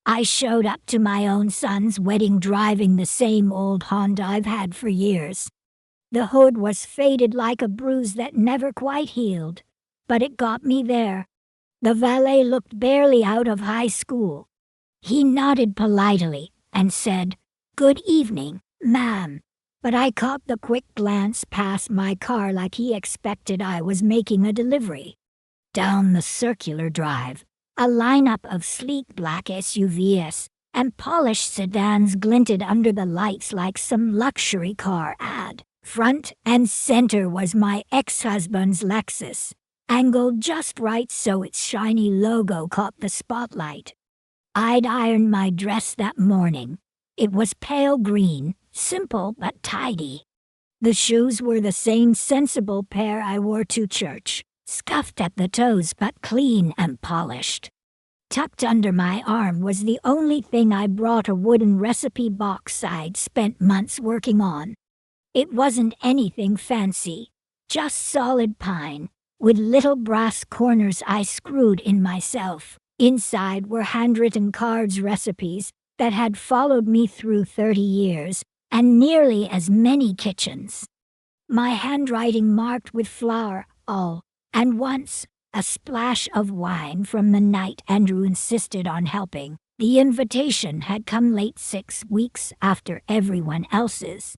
I showed up to my own son's wedding driving the same old Honda I've had for years. The hood was faded like a bruise that never quite healed, but it got me there. The valet looked barely out of high school. He nodded politely and said, "Good evening, ma'am," but I caught the quick glance past my car like he expected I was making a delivery. Down the circular drive, a lineup of sleek black SUVs and polished sedans glinted under the lights like some luxury car ad. Front and center was my ex-husband's Lexus, angled just right so its shiny logo caught the spotlight. I'd ironed my dress that morning. It was pale green, simple but tidy. The shoes were the same sensible pair I wore to church, scuffed at the toes but clean and polished. Tucked under my arm was the only thing I brought, a wooden recipe box I'd spent months working on. It wasn't anything fancy, just solid pine, with little brass corners I screwed in myself. Inside were handwritten cards, recipes that had followed me through 30 years, and nearly as many kitchens. My handwriting marked with flour, all, and once, a splash of wine from the night Andrew insisted on helping. The invitation had come late, 6 weeks after everyone else's.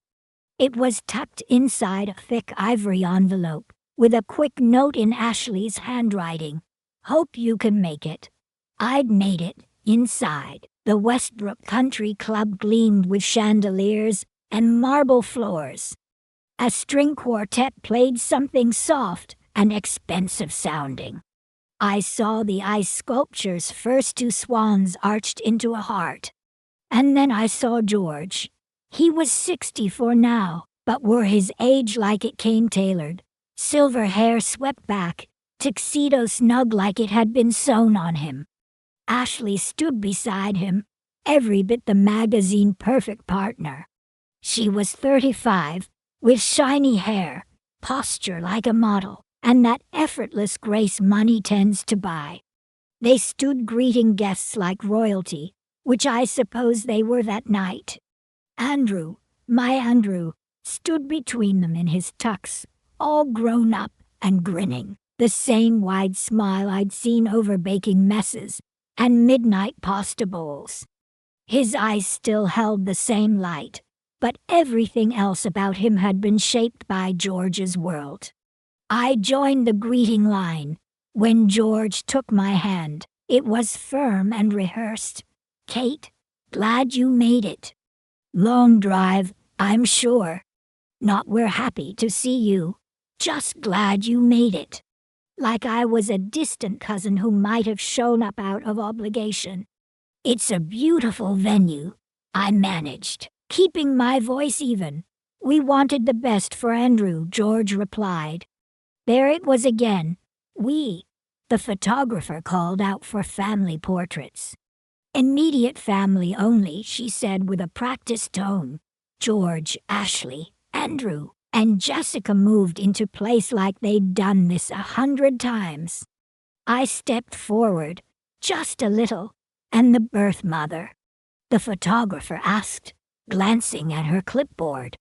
It was tucked inside a thick ivory envelope, with a quick note in Ashley's handwriting. "Hope you can make it." I'd made it. Inside, the Westbrook Country Club gleamed with chandeliers and marble floors. A string quartet played something soft and expensive sounding. I saw the ice sculptures, first 2 swans arched into a heart. And then I saw George. He was 64 now, but wore his age like it came tailored. Silver hair swept back, tuxedo snug like it had been sewn on him. Ashley stood beside him, every bit the magazine perfect partner. She was 35, with shiny hair, posture like a model, and that effortless grace money tends to buy. They stood greeting guests like royalty, which I suppose they were that night. Andrew, my Andrew, stood between them in his tux, all grown up and grinning, the same wide smile I'd seen over baking messes and midnight pasta bowls. His eyes still held the same light, but everything else about him had been shaped by George's world. I joined the greeting line. When George took my hand, it was firm and rehearsed. "Kate, glad you made it. Long drive, I'm sure. Not we're happy to see you. Just glad you made it." Like I was a distant cousin who might have shown up out of obligation. "It's a beautiful venue," I managed, keeping my voice even. "We wanted the best for Andrew," George replied. There it was again. "We." The photographer called out for family portraits. "Immediate family only," she said with a practiced tone. George, Ashley, Andrew, and Jessica moved into place like they'd done this 100 times. I stepped forward, just a little, and the birth mother. The photographer asked, glancing at her clipboard.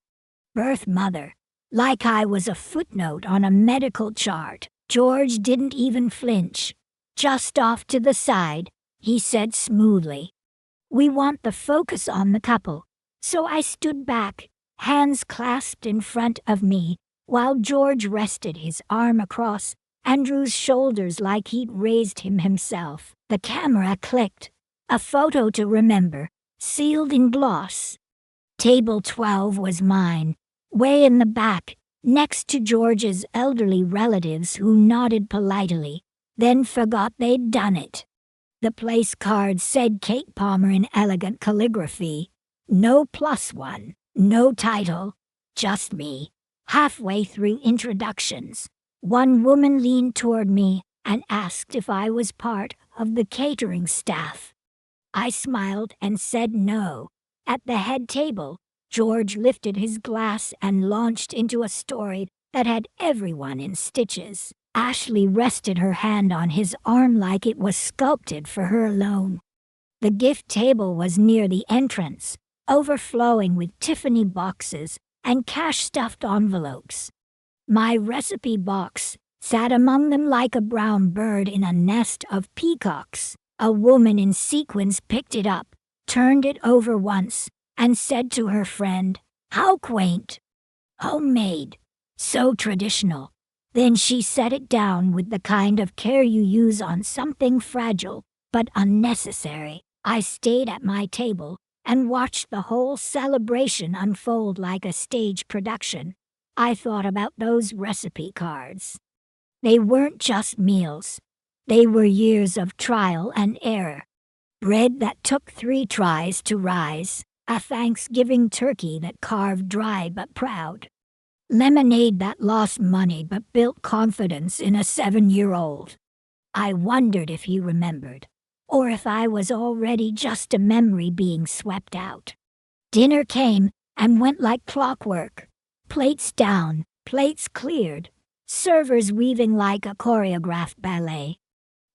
"Birth mother," like I was a footnote on a medical chart. George didn't even flinch. "Just off to the side," he said smoothly. "We want the focus on the couple." So I stood back, hands clasped in front of me, while George rested his arm across Andrew's shoulders like he'd raised him himself. The camera clicked. A photo to remember, sealed in gloss. Table 12 was mine, way in the back, next to George's elderly relatives who nodded politely, then forgot they'd done it. The place card said Kate Palmer in elegant calligraphy. No +1, no title, just me. Halfway through introductions, one woman leaned toward me and asked if I was part of the catering staff. I smiled and said no. At the head table, George lifted his glass and launched into a story that had everyone in stitches. Ashley rested her hand on his arm like it was sculpted for her alone. The gift table was near the entrance, overflowing with Tiffany boxes and cash-stuffed envelopes. My recipe box sat among them like a brown bird in a nest of peacocks. A woman in sequins picked it up, turned it over once, and said to her friend, "How quaint! Homemade! So traditional." Then she set it down with the kind of care you use on something fragile but unnecessary. I stayed at my table and watched the whole celebration unfold like a stage production. I thought about those recipe cards. They weren't just meals. They were years of trial and error. Bread that took 3 tries to rise, a Thanksgiving turkey that carved dry but proud. Lemonade that lost money but built confidence in a 7-year-old. I wondered if he remembered, or if I was already just a memory being swept out. Dinner came and went like clockwork. Plates down, plates cleared, servers weaving like a choreographed ballet.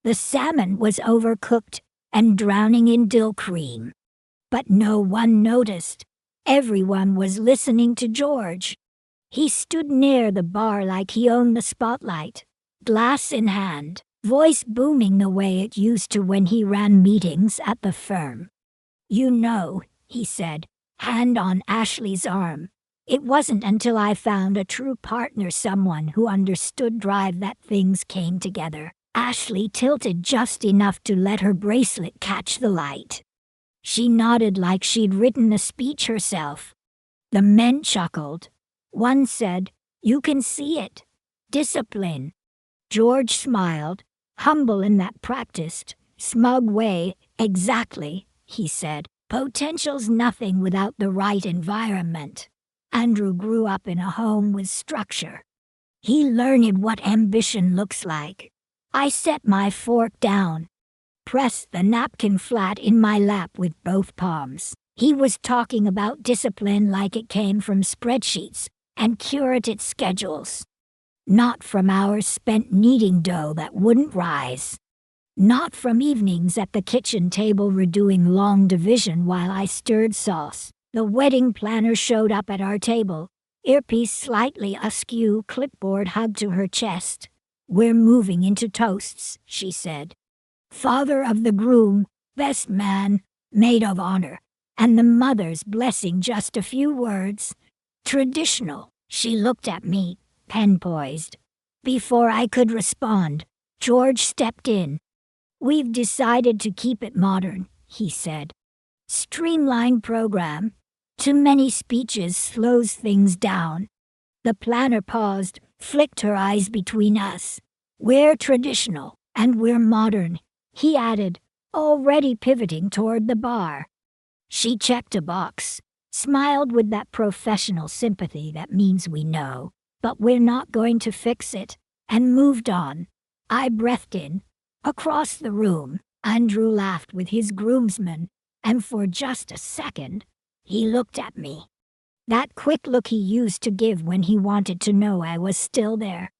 The salmon was overcooked and drowning in dill cream. But no one noticed. Everyone was listening to George. He stood near the bar like he owned the spotlight, glass in hand, voice booming the way it used to when he ran meetings at the firm. "You know," he said, hand on Ashley's arm. "It wasn't until I found a true partner, someone who understood drive, that things came together." Ashley tilted just enough to let her bracelet catch the light. She nodded like she'd written the speech herself. The men chuckled. One said, "You can see it. Discipline." George smiled, humble in that practiced, smug way. "Exactly," he said. "Potential's nothing without the right environment." Andrew grew up in a home with structure. He learned what ambition looks like. I set my fork down, pressed the napkin flat in my lap with both palms. He was talking about discipline like it came from spreadsheets and curated schedules. Not from hours spent kneading dough that wouldn't rise. Not from evenings at the kitchen table redoing long division while I stirred sauce. The wedding planner showed up at our table, earpiece slightly askew, clipboard hugged to her chest. "We're moving into toasts," she said. "Father of the groom, best man, maid of honor," and the mother's blessing, just a few words. Traditional. She looked at me, pen poised. Before I could respond, George stepped in. "We've decided to keep it modern," he said. "Streamlined program. Too many speeches slows things down." The planner paused, flicked her eyes between us. "We're traditional, and we're modern," he added, already pivoting toward the bar. She checked a box, smiled with that professional sympathy that means we know, but we're not going to fix it, and moved on. I breathed in. Across the room, Andrew laughed with his groomsmen, and for just a second, he looked at me. That quick look he used to give when he wanted to know I was still there.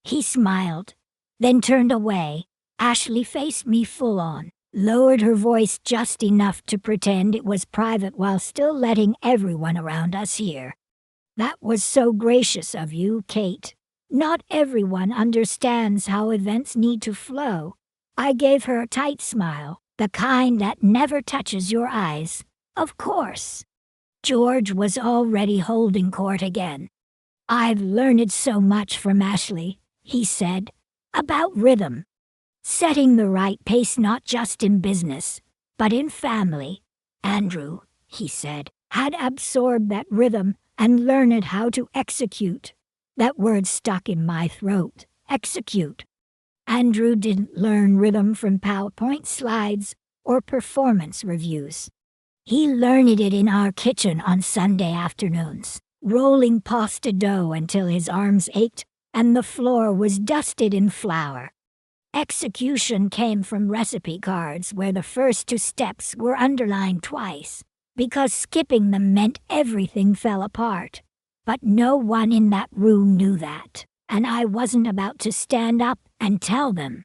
He smiled, then turned away. Ashley faced me full on, lowered her voice just enough to pretend it was private while still letting everyone around us hear. "That was so gracious of you, Kate. Not everyone understands how events need to flow." I gave her a tight smile, the kind that never touches your eyes. "Of course." George was already holding court again. "I've learned so much from Ashley," he said, "about rhythm. Setting the right pace not just in business, but in family." Andrew, he said, had absorbed that rhythm and learned how to execute. That word stuck in my throat. Execute. Andrew didn't learn rhythm from PowerPoint slides or performance reviews. He learned it in our kitchen on Sunday afternoons, rolling pasta dough until his arms ached and the floor was dusted in flour. Execution came from recipe cards where the first 2 steps were underlined twice, because skipping them meant everything fell apart. But no one in that room knew that, and I wasn't about to stand up and tell them.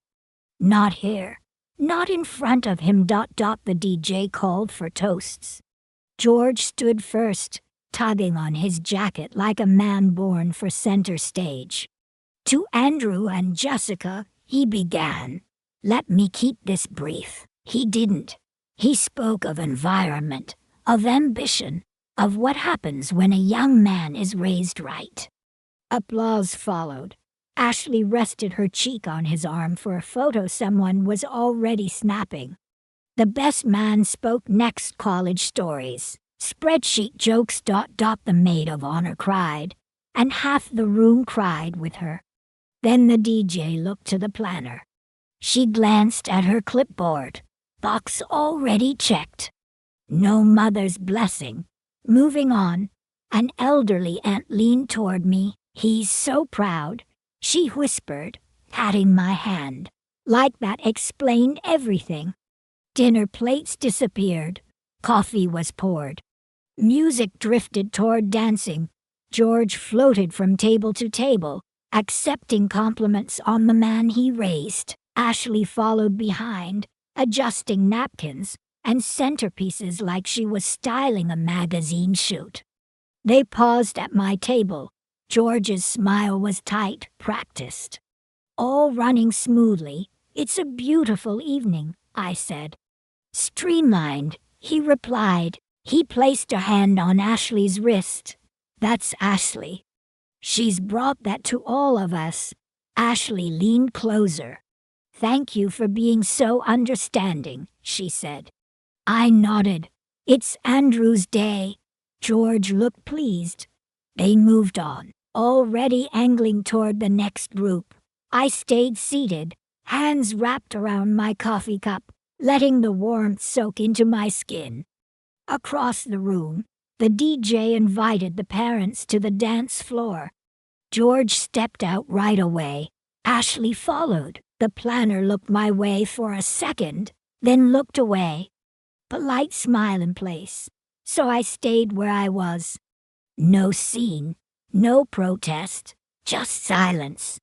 Not here. Not in front of him. The DJ called for toasts. George stood first, tugging on his jacket like a man born for center stage. To Andrew and Jessica, he began. Let me keep this brief. He didn't. He spoke of environment, of ambition, of what happens when a young man is raised right. Applause followed. Ashley rested her cheek on his arm for a photo someone was already snapping. The best man spoke next. College stories, spreadsheet jokes. The maid of honor cried, and half the room cried with her. Then the DJ looked to the planner. She glanced at her clipboard. Box already checked. No mother's blessing. Moving on, an elderly aunt leaned toward me. He's so proud, she whispered, patting my hand. Like that explained everything. Dinner plates disappeared. Coffee was poured. Music drifted toward dancing. George floated from table to table, accepting compliments on the man he raised. Ashley followed behind, adjusting napkins and centerpieces like she was styling a magazine shoot. They paused at my table. George's smile was tight, practiced. All running smoothly. It's a beautiful evening, I said. Streamlined, he replied. He placed a hand on Ashley's wrist. That's Ashley. She's brought that to all of us. Ashley leaned closer. Thank you for being so understanding, she said. I nodded. It's Andrew's day. George looked pleased. They moved on, already angling toward the next group. I stayed seated, hands wrapped around my coffee cup, letting the warmth soak into my skin. Across the room, the DJ invited the parents to the dance floor. George stepped out right away. Ashley followed. The planner looked my way for a second, then looked away. Polite smile in place, so I stayed where I was. No scene, no protest, just silence.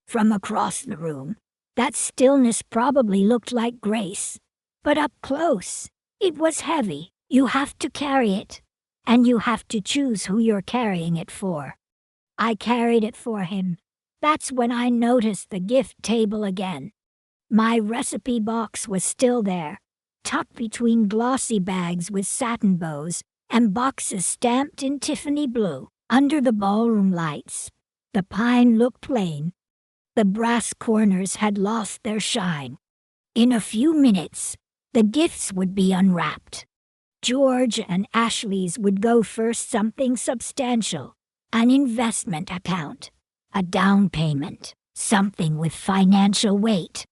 From across the room, that stillness probably looked like grace, but up close, it was heavy. You have to carry it, and you have to choose who you're carrying it for. I carried it for him. That's when I noticed the gift table again. My recipe box was still there, tucked between glossy bags with satin bows and boxes stamped in Tiffany blue. Under the ballroom lights, the pine looked plain. The brass corners had lost their shine. In a few minutes, the gifts would be unwrapped. George and Ashley's would go first, something substantial, an investment account, a down payment, something with financial weight.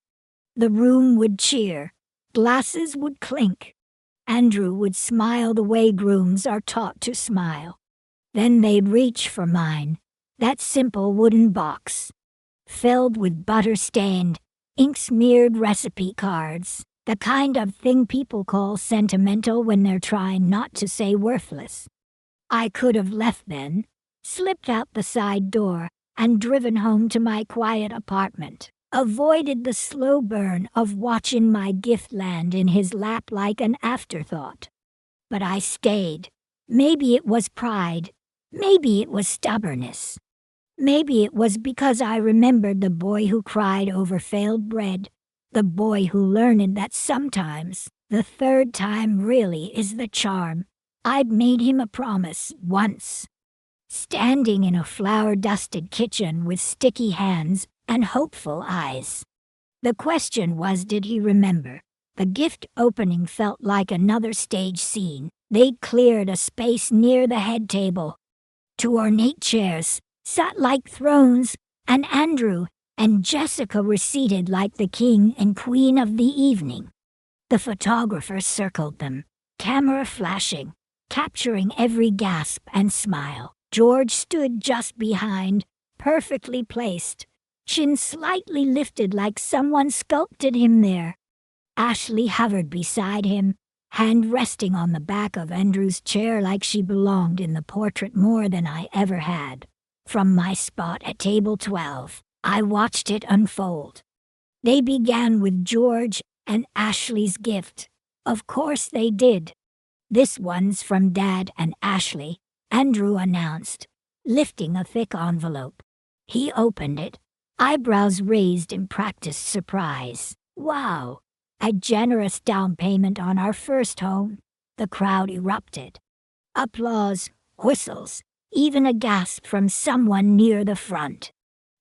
The room would cheer, glasses would clink. Andrew would smile the way grooms are taught to smile. Then they'd reach for mine, that simple wooden box, filled with butter-stained, ink-smeared recipe cards, the kind of thing people call sentimental when they're trying not to say worthless. I could have left then, slipped out the side door, and driven home to my quiet apartment, avoided the slow burn of watching my gift land in his lap like an afterthought. But I stayed. Maybe it was pride. Maybe it was stubbornness. Maybe it was because I remembered the boy who cried over failed bread, the boy who learned that sometimes the third time really is the charm. I'd made him a promise once. Standing in a flour-dusted kitchen with sticky hands and hopeful eyes. The question was, did he remember? The gift opening felt like another stage scene. They'd cleared a space near the head table. Two ornate chairs sat like thrones, and Andrew and Jessica were seated like the king and queen of the evening. The photographer circled them, camera flashing, capturing every gasp and smile. George stood just behind, perfectly placed, chin slightly lifted like someone sculpted him there. Ashley hovered beside him, hand resting on the back of Andrew's chair like she belonged in the portrait more than I ever had. From my spot at table 12, I watched it unfold. They began with George And Ashley's gift. Of course they did. This one's from Dad and Ashley, Andrew announced, lifting a thick envelope. He opened it, eyebrows raised in practiced surprise. Wow! A generous down payment on our first home. The crowd erupted. Applause, whistles, even a gasp from someone near the front.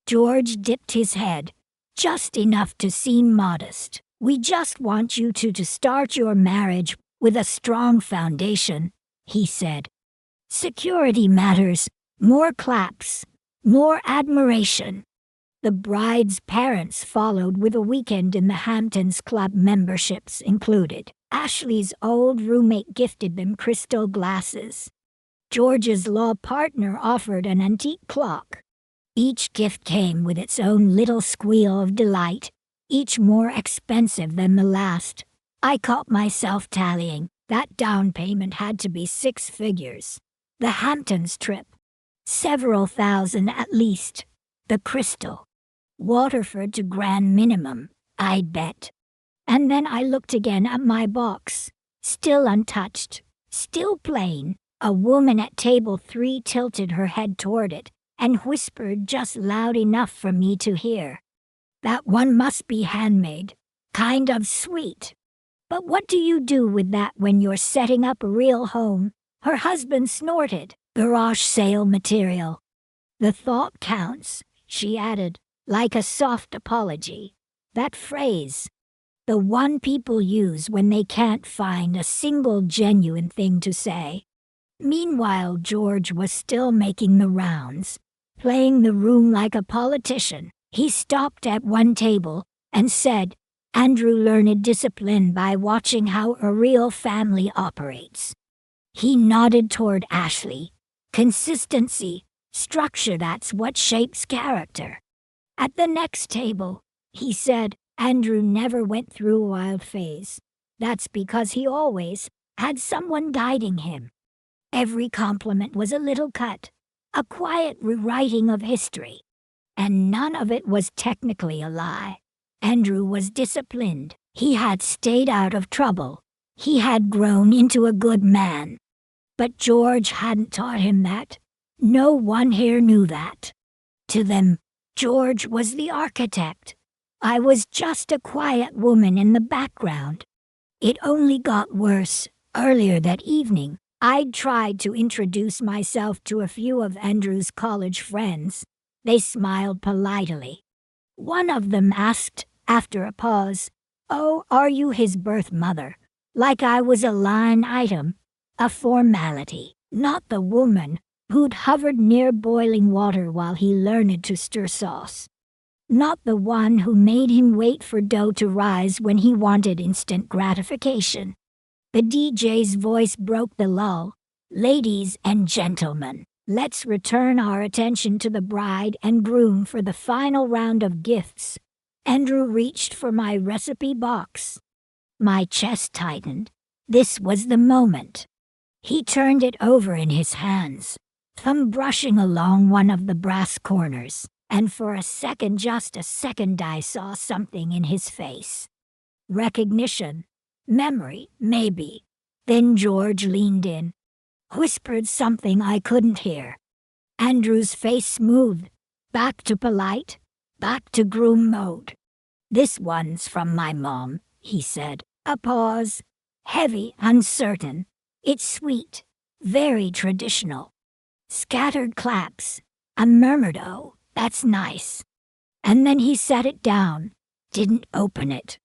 George dipped his head, just enough to seem modest. We just want you to start your marriage with a strong foundation, he said. Security matters, more claps, more admiration. The bride's parents followed with a weekend in the Hamptons Club, memberships included. Ashley's old roommate gifted them crystal glasses. George's law partner offered an antique clock. Each gift came with its own little squeal of delight, each more expensive than the last. I caught myself tallying. That down payment had to be 6 figures. The Hamptons trip. Several thousand at least. The crystal. Waterford to grand minimum, I'd bet. And then I looked again at my box. Still untouched. Still plain. A woman at table 3 tilted her head toward it and whispered just loud enough for me to hear. That one must be handmade. Kind of sweet. But what do you do with that when you're setting up a real home? Her husband snorted. Garage sale material. The thought counts, she added, like a soft apology. That phrase. The one people use when they can't find a single genuine thing to say. Meanwhile, George was still making the rounds, playing the room like a politician. He stopped at one table and said, Andrew learned discipline by watching how a real family operates. He nodded toward Ashley. Consistency, structure, that's what shapes character. At the next table, he said, Andrew never went through a wild phase. That's because he always had someone guiding him. Every compliment was a little cut, a quiet rewriting of history. And none of it was technically a lie. Andrew was disciplined. He had stayed out of trouble. He had grown into a good man. But George hadn't taught him that. No one here knew that. To them, George was the architect. I was just a quiet woman in the background. It only got worse. Earlier that evening, I'd tried to introduce myself to a few of Andrew's college friends. They smiled politely. One of them asked, after a pause, "Oh, are you his birth mother?" Like I was a line item, a formality. Not the woman who'd hovered near boiling water while he learned to stir sauce. Not the one who made him wait for dough to rise when he wanted instant gratification. The DJ's voice broke the lull. Ladies and gentlemen, let's return our attention to the bride and groom for the final round of gifts. Andrew reached for my recipe box. My chest tightened. This was the moment. He turned it over in his hands, thumb brushing along one of the brass corners, and for a second, just a second, I saw something in his face. Recognition. Memory, maybe. Then George leaned in, whispered something I couldn't hear. Andrew's face smoothed, back to polite, back to groom mode. This one's from my mom, he said. A pause. Heavy, uncertain. It's sweet, very traditional. Scattered claps. I murmured, "Oh, that's nice." And then he set it down, didn't open it.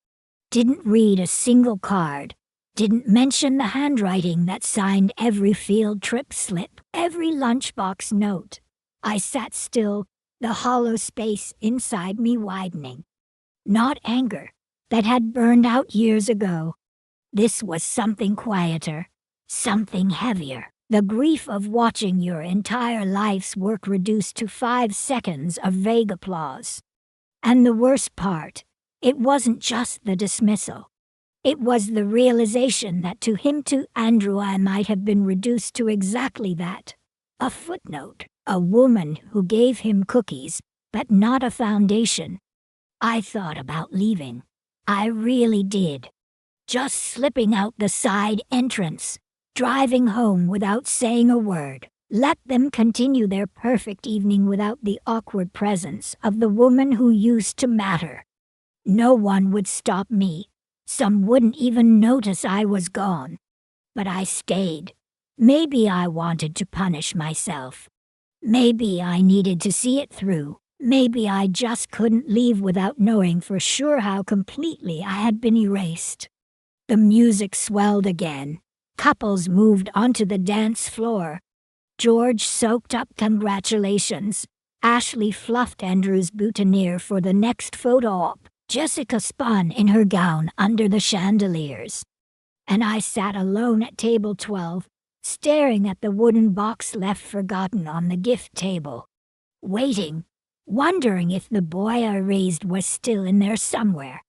Didn't read a single card. Didn't mention the handwriting that signed every field trip slip, every lunchbox note. I sat still, the hollow space inside me widening. Not anger, that had burned out years ago. This was something quieter, something heavier. The grief of watching your entire life's work reduced to 5 seconds of vague applause. And the worst part, it wasn't just the dismissal. It was the realization that to him, to Andrew, I might have been reduced to exactly that. A footnote, a woman who gave him cookies, but not a foundation. I thought about leaving. I really did. Just slipping out the side entrance, driving home without saying a word. Let them continue their perfect evening without the awkward presence of the woman who used to matter. No one would stop me. Some wouldn't even notice I was gone. But I stayed. Maybe I wanted to punish myself. Maybe I needed to see it through. Maybe I just couldn't leave without knowing for sure how completely I had been erased. The music swelled again. Couples moved onto the dance floor. George soaked up congratulations. Ashley fluffed Andrew's boutonniere for the next photo op. Jessica spun in her gown under the chandeliers. And I sat alone at table 12, staring at the wooden box left forgotten on the gift table. Waiting, wondering if the boy I raised was still in there somewhere.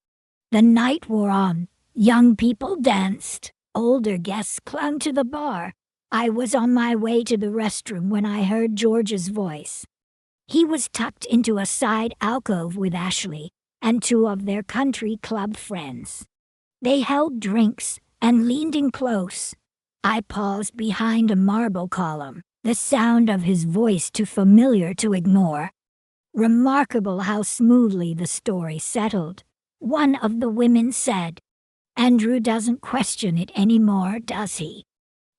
The night wore on. Young people danced. Older guests clung to the bar. I was on my way to the restroom when I heard George's voice. He was tucked into a side alcove with Ashley and two of their country club friends. They held drinks and leaned in close. I paused behind a marble column, the sound of his voice too familiar to ignore. Remarkable how smoothly the story settled. One of the women said, "Andrew doesn't question it anymore, does he?"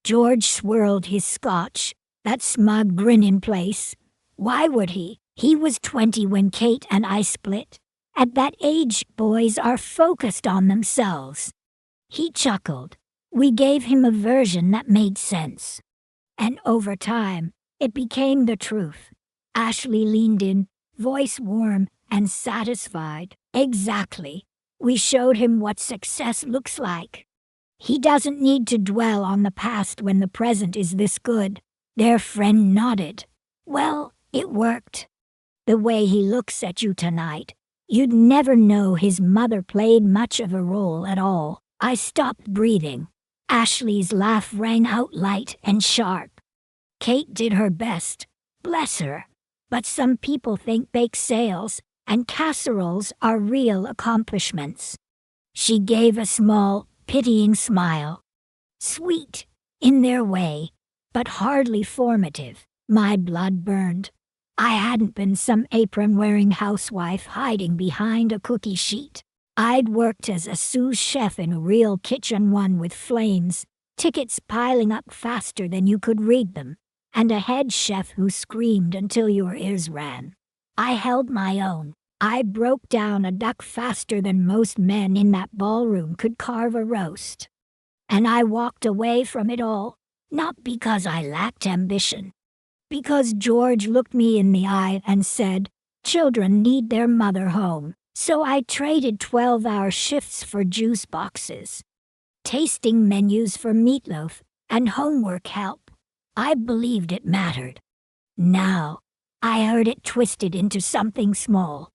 George swirled his scotch, that smug grin in place. Why would he? He was 20 when Kate and I split. At that age, boys are focused on themselves. He chuckled. We gave him a version that made sense. And over time, it became the truth. Ashley leaned in, voice warm and satisfied. Exactly. We showed him what success looks like. He doesn't need to dwell on the past when the present is this good. Their friend nodded. Well, it worked. The way he looks at you tonight, you'd never know his mother played much of a role at all. I stopped breathing. Ashley's laugh rang out light and sharp. Kate did her best, bless her. But some people think bake sales and casseroles are real accomplishments. She gave a small, pitying smile. Sweet, in their way, but hardly formative. My blood burned. I hadn't been some apron-wearing housewife hiding behind a cookie sheet. I'd worked as a sous chef in a real kitchen, one with flames, tickets piling up faster than you could read them, and a head chef who screamed until your ears ran. I held my own. I broke down a duck faster than most men in that ballroom could carve a roast. And I walked away from it all, not because I lacked ambition, because George looked me in the eye and said, "Children need their mother home." So I traded 12-hour shifts for juice boxes, tasting menus for meatloaf, and homework help. I believed it mattered. Now, I heard it twisted into something small.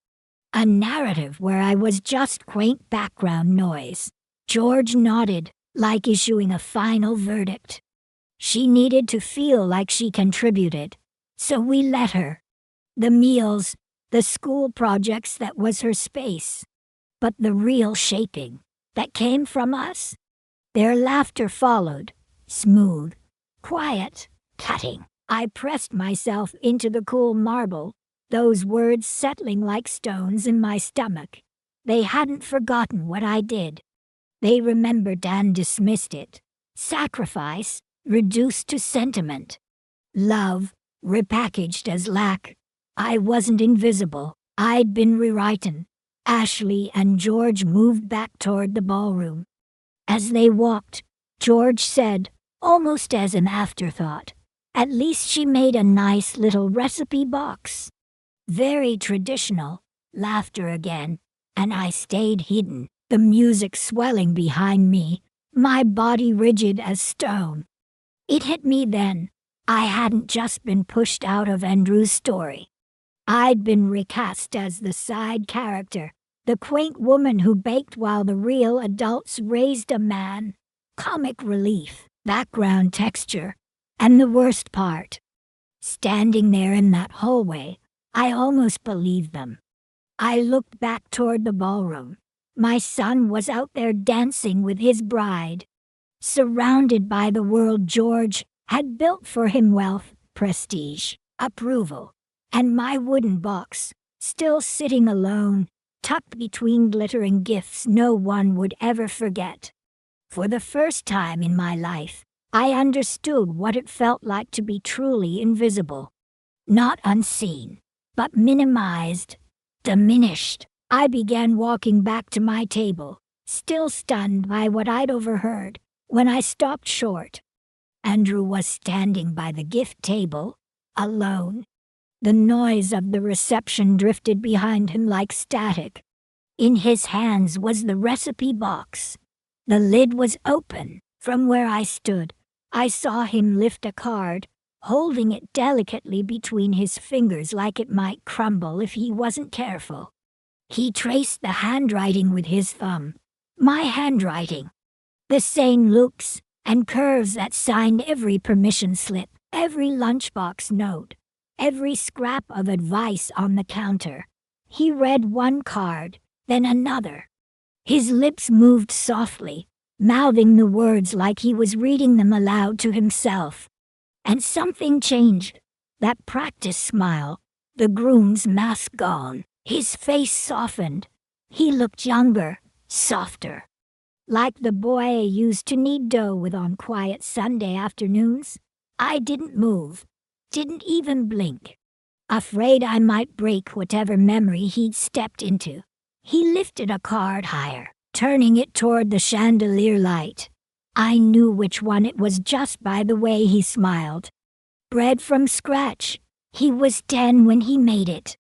A narrative where I was just quaint background noise. George nodded, like issuing a final verdict. She needed to feel like she contributed, so we let her. The meals, the school projects, that was her space. But the real shaping, that came from us. Their laughter followed, smooth, quiet, cutting. I pressed myself into the cool marble, those words settling like stones in my stomach. They hadn't forgotten what I did. They remembered and dismissed it. Sacrifice, reduced to sentiment. Love, repackaged as lack. I wasn't invisible. I'd been rewritten. Ashley and George moved back toward the ballroom. As they walked, George said, almost as an afterthought, "At least she made a nice little recipe box." Very traditional. Laughter again, and I stayed hidden, the music swelling behind me, my body rigid as stone. It hit me then. I hadn't just been pushed out of Andrew's story. I'd been recast as the side character, the quaint woman who baked while the real adults raised a man. Comic relief, background texture, and the worst part. Standing there in that hallway, I almost believed them. I looked back toward the ballroom. My son was out there dancing with his bride, surrounded by the world George had built for him: wealth, prestige, approval, and my wooden box, still sitting alone, tucked between glittering gifts no one would ever forget. For the first time in my life, I understood what it felt like to be truly invisible. Not unseen, but minimized, diminished. I began walking back to my table, still stunned by what I'd overheard, when I stopped short. Andrew was standing by the gift table, alone. The noise of the reception drifted behind him like static. In his hands was the recipe box. The lid was open. From where I stood, I saw him lift a card, holding it delicately between his fingers like it might crumble if he wasn't careful. He traced the handwriting with his thumb. My handwriting. The same looks and curves that signed every permission slip, every lunchbox note, every scrap of advice on the counter. He read one card, then another. His lips moved softly, mouthing the words like he was reading them aloud to himself. And something changed. That practice smile, the groom's mask gone. His face softened. He looked younger, softer. Like the boy I used to knead dough with on quiet Sunday afternoons. I didn't move, didn't even blink. Afraid I might break whatever memory he'd stepped into. He lifted a card higher, turning it toward the chandelier light. I knew which one it was just by the way he smiled. Bread from scratch. He was 10 when he made it.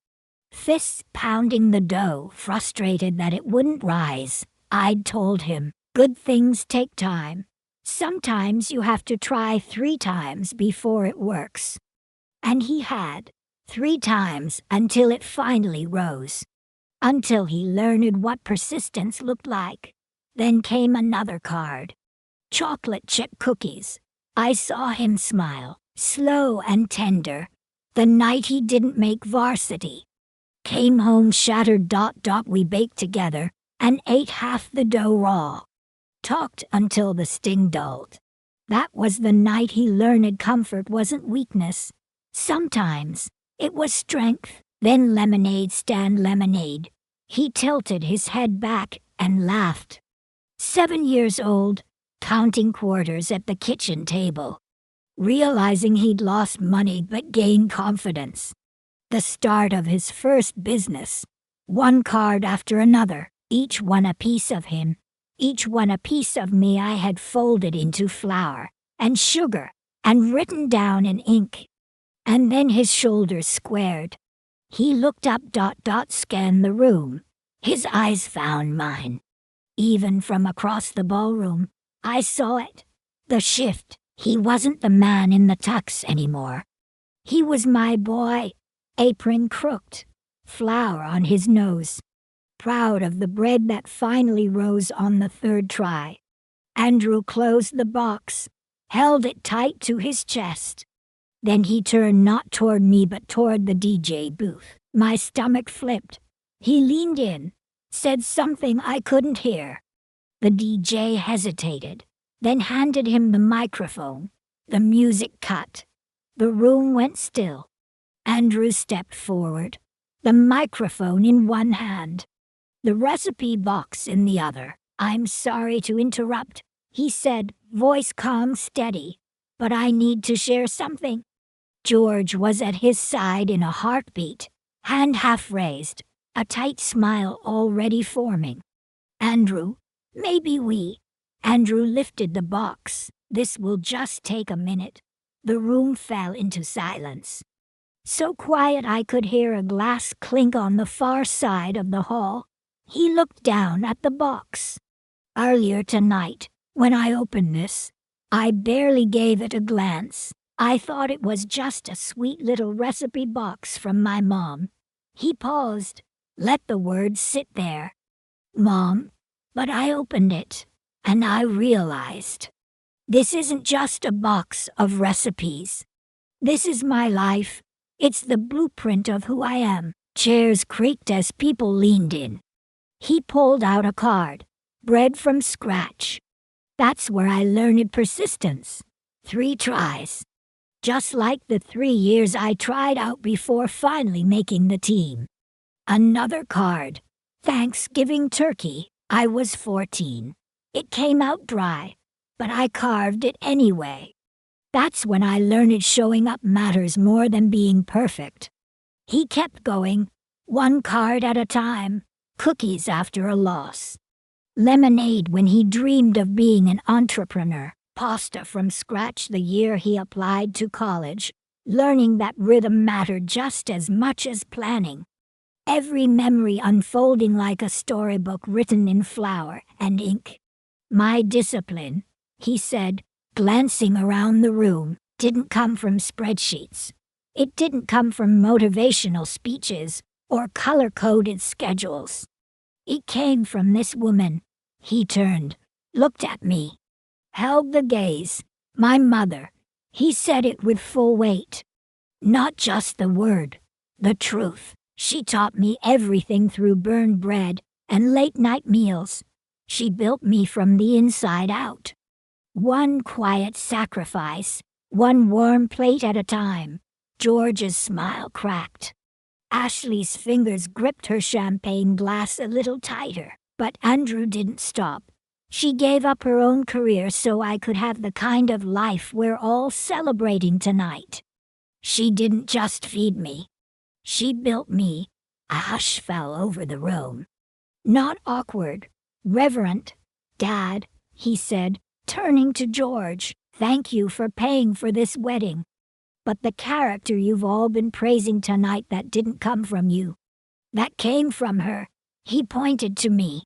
Fists pounding the dough, frustrated that it wouldn't rise. I'd told him, good things take time. Sometimes you have to try 3 times before it works. And he had. 3 times until it finally rose. Until he learned what persistence looked like. Then came another card. Chocolate chip cookies. I saw him smile, slow and tender. The night he didn't make varsity. Came home shattered. We baked together and ate half the dough raw. Talked until the sting dulled. That was the night he learned comfort wasn't weakness. Sometimes it was strength. Then lemonade stand lemonade. He tilted his head back and laughed. 7 years old, counting quarters at the kitchen table. Realizing he'd lost money but gained confidence. The start of his first business. One card after another, each one a piece of him. Each one a piece of me I had folded into flour and sugar and written down in ink. And then his shoulders squared. He looked up. Scanned the room. His eyes found mine. Even from across the ballroom, I saw it. The shift. He wasn't the man in the tux anymore. He was my boy. Apron crooked. Flour on his nose. Proud of the bread that finally rose on the 3rd try. Andrew closed the box, held it tight to his chest. Then he turned not toward me but toward the DJ booth. My stomach flipped. He leaned in, said something I couldn't hear. The DJ hesitated, then handed him the microphone. The music cut. The room went still. Andrew stepped forward, the microphone in one hand, the recipe box in the other. I'm sorry to interrupt, he said, voice calm, steady, but I need to share something. George was at his side in a heartbeat, hand half raised, a tight smile already forming. Andrew, maybe we. Andrew lifted the box. This will just take a minute. The room fell into silence. So quiet I could hear a glass clink on the far side of the hall. He looked down at the box. Earlier tonight, when I opened this, I barely gave it a glance. I thought it was just a sweet little recipe box from my mom. He paused, let the words sit there. Mom, but I opened it, and I realized. This isn't just a box of recipes. This is my life. It's the blueprint of who I am. Chairs creaked as people leaned in. He pulled out a card. Bread from scratch. That's where I learned persistence. 3 tries. Just like the 3 years I tried out before finally making the team. Another card. Thanksgiving turkey. I was 14. It came out dry, but I carved it anyway. That's when I learned showing up matters more than being perfect. He kept going, 1 card at a time, cookies after a loss. Lemonade when he dreamed of being an entrepreneur, pasta from scratch the year he applied to college, learning that rhythm mattered just as much as planning. Every memory unfolding like a storybook written in flour and ink. My discipline, he said, glancing around the room, didn't come from spreadsheets. It didn't come from motivational speeches or color-coded schedules. It came from this woman. He turned, looked at me, held the gaze. My mother. He said it with full weight. Not just the word, the truth. She taught me everything through burned bread and late-night meals. She built me from the inside out. 1 quiet sacrifice, 1 warm plate at a time. George's smile cracked. Ashley's fingers gripped her champagne glass a little tighter, but Andrew didn't stop. She gave up her own career so I could have the kind of life we're all celebrating tonight. She didn't just feed me. She built me. A hush fell over the room. Not awkward, reverent. Dad, he said, turning to George, thank you for paying for this wedding. But the character you've all been praising tonight, that didn't come from you. That came from her. He pointed to me.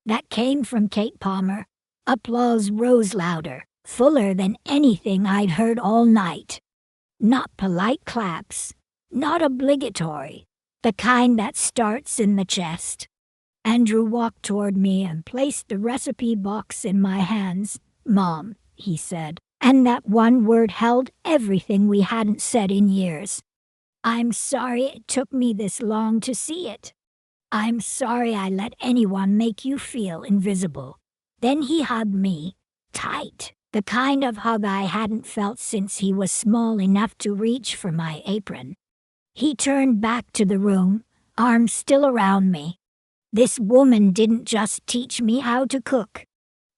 That came from Kate Palmer. Applause rose louder, fuller than anything I'd heard all night. Not polite claps. Not obligatory, the kind that starts in the chest. Andrew walked toward me and placed the recipe box in my hands. Mom, he said, and that one word held everything we hadn't said in years. I'm sorry it took me this long to see it. I'm sorry I let anyone make you feel invisible. Then he hugged me, tight, the kind of hug I hadn't felt since he was small enough to reach for my apron. He turned back to the room, arms still around me. This woman didn't just teach me how to cook.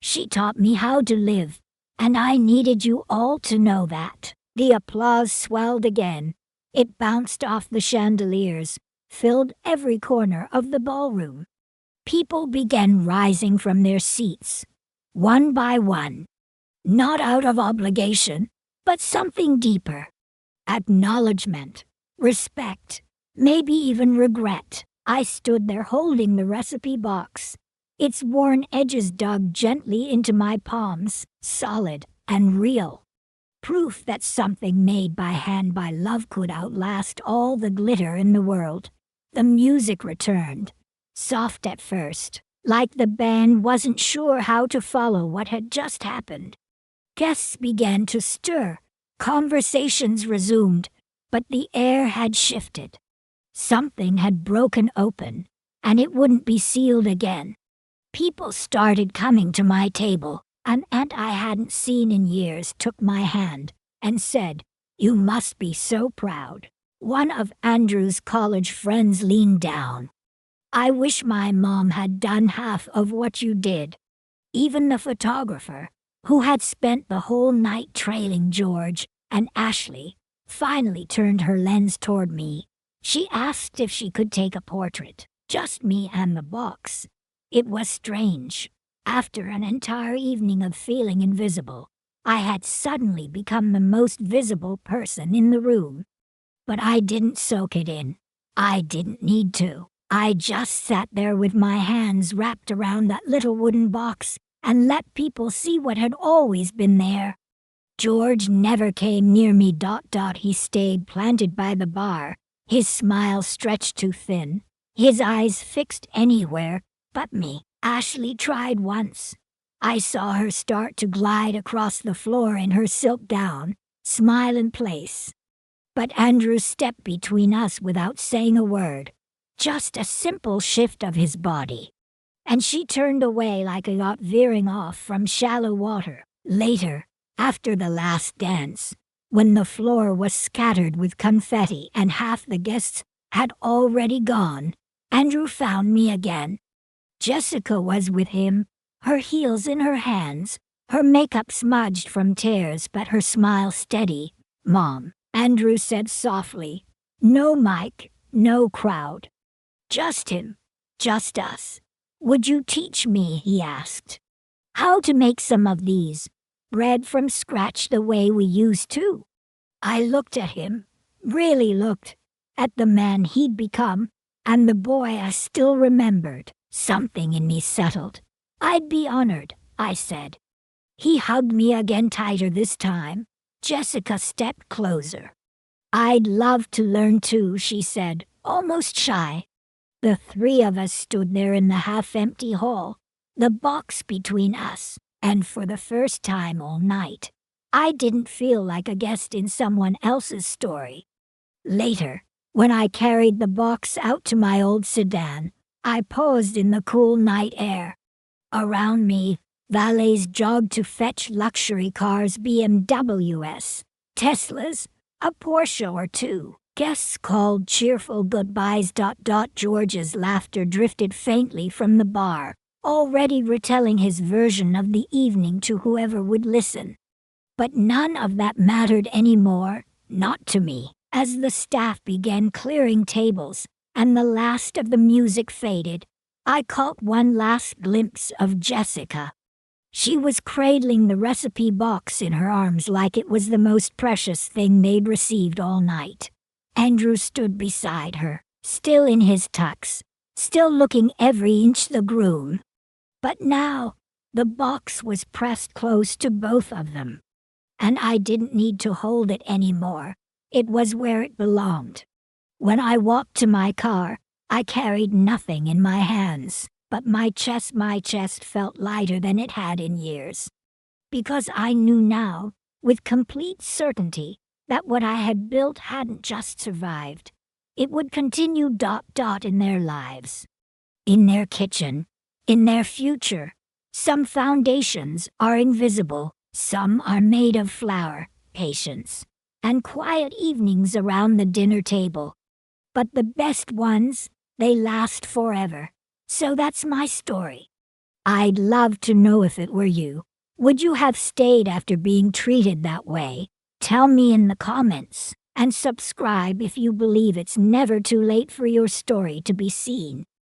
She taught me how to live, and I needed you all to know that. The applause swelled again. It bounced off the chandeliers, filled every corner of the ballroom. People began rising from their seats, one by one. Not out of obligation, but something deeper. Acknowledgement. Respect, maybe even regret. I stood there holding the recipe box, its worn edges dug gently into my palms, solid and real. Proof that something made by hand by love could outlast all the glitter in the world. The music returned, soft at first, like the band wasn't sure how to follow what had just happened. Guests began to stir, conversations resumed. But the air had shifted. Something had broken open, and it wouldn't be sealed again. People started coming to my table. An aunt I hadn't seen in years took my hand and said, "You must be so proud." One of Andrew's college friends leaned down. "I wish my mom had done half of what you did." Even the photographer, who had spent the whole night trailing George and Ashley, finally turned her lens toward me. She asked if she could take a portrait, just me and the box. It was strange. After an entire evening of feeling invisible, I had suddenly become the most visible person in the room. But I didn't soak it in. I didn't need to. I just sat there with my hands wrapped around that little wooden box and let people see what had always been there. George never came near me. He stayed planted by the bar, his smile stretched too thin, his eyes fixed anywhere but me. Ashley tried once. I saw her start to glide across the floor in her silk gown, smile in place. But Andrew stepped between us without saying a word, just a simple shift of his body. and she turned away like a yacht veering off from shallow water. Later, after the last dance, when the floor was scattered with confetti and half the guests had already gone, Andrew found me again. Jessica was with him, her heels in her hands, her makeup smudged from tears but her smile steady. "Mom," Andrew said softly. "No mic, no crowd. Just him, just us. Would you teach me," he asked, "how to make some of these bread from scratch the way we used to?" I looked at him, really looked, at the man he'd become, and the boy I still remembered. Something in me settled. "I'd be honored," I said. He hugged me again tighter this time. Jessica stepped closer. "I'd love to learn too," she said, almost shy. The three of us stood there in the half-empty hall, the box between us, and for the first time all night, I didn't feel like a guest in someone else's story. Later, when I carried the box out to my old sedan, I paused in the cool night air. Around me, valets jogged to fetch luxury cars, BMWs, Teslas, a Porsche or two. Guests called cheerful goodbyes. George's laughter drifted faintly from the bar, already retelling his version of the evening to whoever would listen. But none of that mattered anymore, not to me. As the staff began clearing tables and the last of the music faded, I caught one last glimpse of Jessica. She was cradling the recipe box in her arms like it was the most precious thing they'd received all night. Andrew stood beside her, still in his tux, still looking every inch the groom. But now, the box was pressed close to both of them, and I didn't need to hold it anymore. It was where it belonged. When I walked to my car, I carried nothing in my hands, but my chest felt lighter than it had in years. Because I knew now, with complete certainty, that what I had built hadn't just survived. It would continue ... in their lives. In their kitchen, in their future. Some foundations are invisible, some are made of flour, patience, and quiet evenings around the dinner table. But the best ones, they last forever. So that's my story. I'd love to know if it were you. Would you have stayed after being treated that way? Tell me in the comments, and subscribe if you believe it's never too late for your story to be seen.